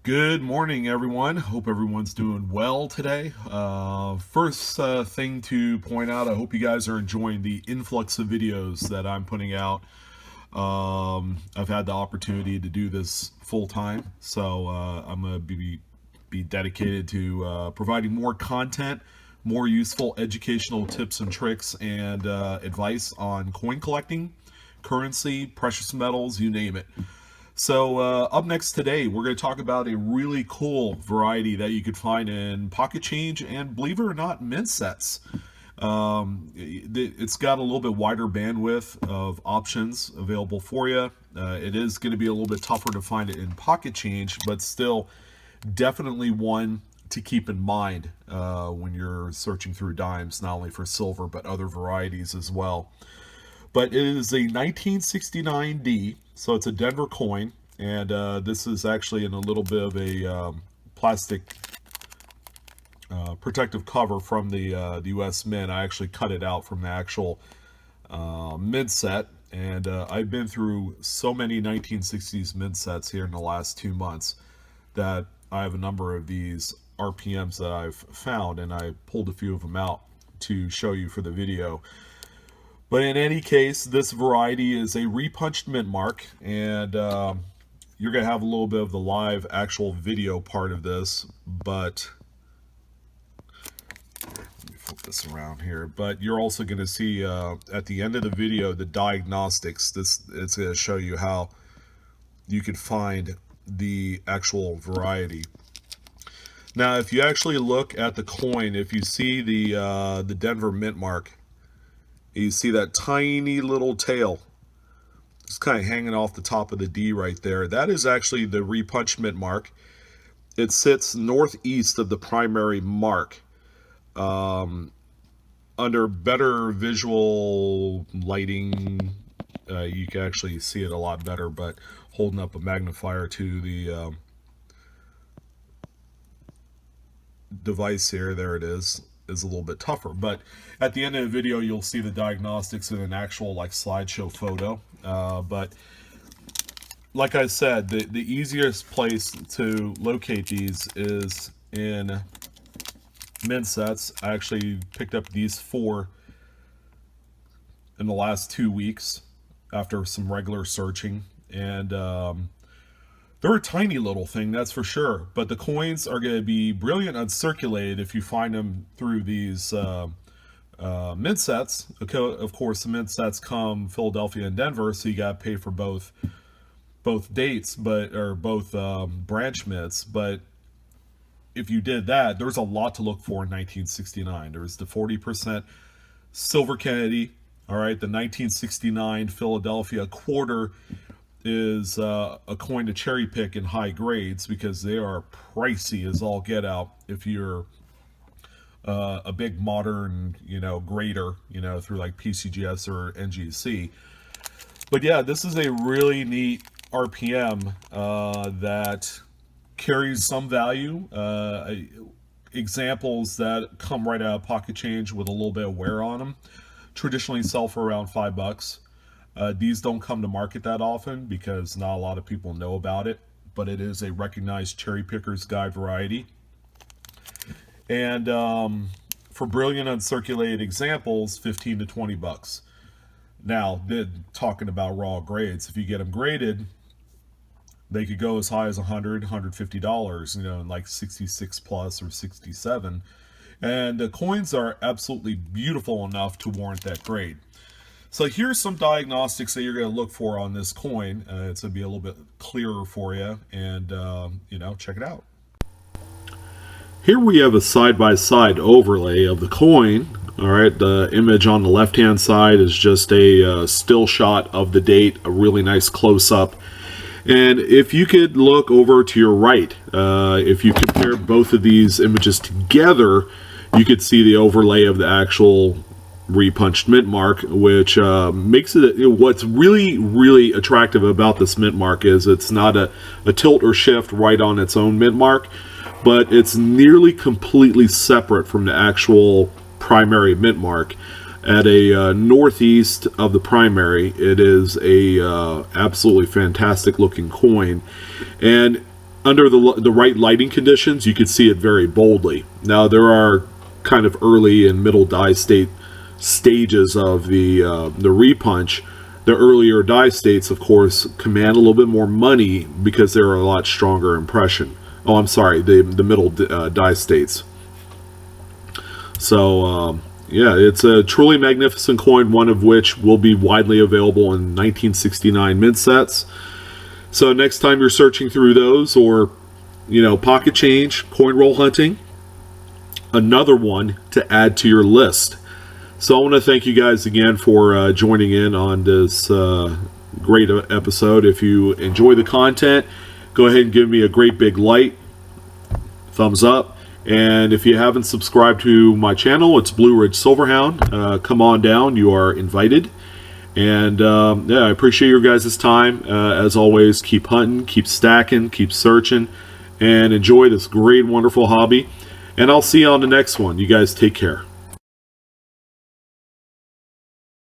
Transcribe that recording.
Good morning, everyone. Hope everyone's doing well today. First thing to point out, I hope you guys are enjoying the influx of videos that I'm putting out. I've had the opportunity to do this full time, so I'm going to be dedicated to providing more content, more useful educational tips and tricks and advice on coin collecting, currency, precious metals, you name it. So up next today, we're going to talk about a really cool variety that you could find in pocket change and, believe it or not, mint sets. It's got a little bit wider bandwidth of options available for you. It is going to be a little bit tougher to find it in pocket change, but still definitely one to keep in mind when you're searching through dimes, not only for silver, but other varieties as well. But it is a 1969D, so it's a Denver coin, and this is actually in a little bit of a plastic protective cover from the U.S. Mint. I actually cut it out from the actual mint set, and I've been through so many 1960s mint sets here in the last 2 months that I have a number of these RPMs that I've found, and I pulled a few of them out to show you for the video. But in any case, this variety is a repunched mint mark, and you're going to have a little bit of the live actual video part of this, but let me flip this around here. But you're also going to see at the end of the video the diagnostics. It's going to show you how you can find the actual variety. Now, if you actually look at the coin, if you see the Denver mint mark, you see that tiny little tail just kind of hanging off the top of the D right there. That is actually the repunch mint mark. It sits northeast of the primary mark. Under better visual lighting, you can actually see it a lot better, but holding up a magnifier to the device here, there it is a little bit tougher. But at the end of the video, you'll see the diagnostics in an actual like slideshow photo. But like I said, the easiest place to locate these is in mint sets. I actually picked up these 4 in the last 2 weeks after some regular searching, and they're a tiny little thing, that's for sure. But the coins are going to be brilliant uncirculated if you find them through these mint sets. Of course, the mint sets come Philadelphia and Denver, so you got to pay for both dates, or both branch mints. But if you did that, there's a lot to look for in 1969. There's the 40% Silver Kennedy. All right, the 1969 Philadelphia quarter is a coin to cherry pick in high grades because they are pricey as all get out if you're a big modern, grader, through like PCGS or NGC. But yeah, this is a really neat RPM that carries some value. Examples that come right out of pocket change with a little bit of wear on them traditionally sell for around $5. These don't come to market that often because not a lot of people know about it, but it is a recognized cherry picker's guide variety. And for brilliant uncirculated examples, 15 to 20 bucks. Now, talking about raw grades, if you get them graded, they could go as high as $100, $150, in like 66 plus or 67. And the coins are absolutely beautiful enough to warrant that grade. So here's some diagnostics that you're going to look for on this coin. It's going to be a little bit clearer for you, and check it out. Here we have a side-by-side overlay of the coin. All right, the image on the left-hand side is just a still shot of the date, a really nice close-up. And if you could look over to your right, if you compare both of these images together, you could see the overlay of the actual repunched mint mark, which makes it, what's really attractive about this mint mark is it's not a tilt or shift right on its own mint mark, but it's nearly completely separate from the actual primary mint mark. At a northeast of the primary, it is a absolutely fantastic looking coin, and under the right lighting conditions, you could see it very boldly. Now there are kind of early and middle dye stages of the repunch. The earlier dye states, of course, command a little bit more money because they're a lot stronger impression. Oh, I'm sorry, the middle dye states. So yeah, it's a truly magnificent coin, one of which will be widely available in 1969 mint sets. So next time you're searching through those, or pocket change, coin roll hunting, another one to add to your list. So I want to thank you guys again for joining in on this great episode. If you enjoy the content, go ahead and give me a great big like, thumbs up. And if you haven't subscribed to my channel, it's Blue Ridge Silverhound. Come on down, you are invited. And yeah, I appreciate your guys' time. As always, keep hunting, keep stacking, keep searching, and enjoy this great, wonderful hobby. And I'll see you on the next one. You guys take care.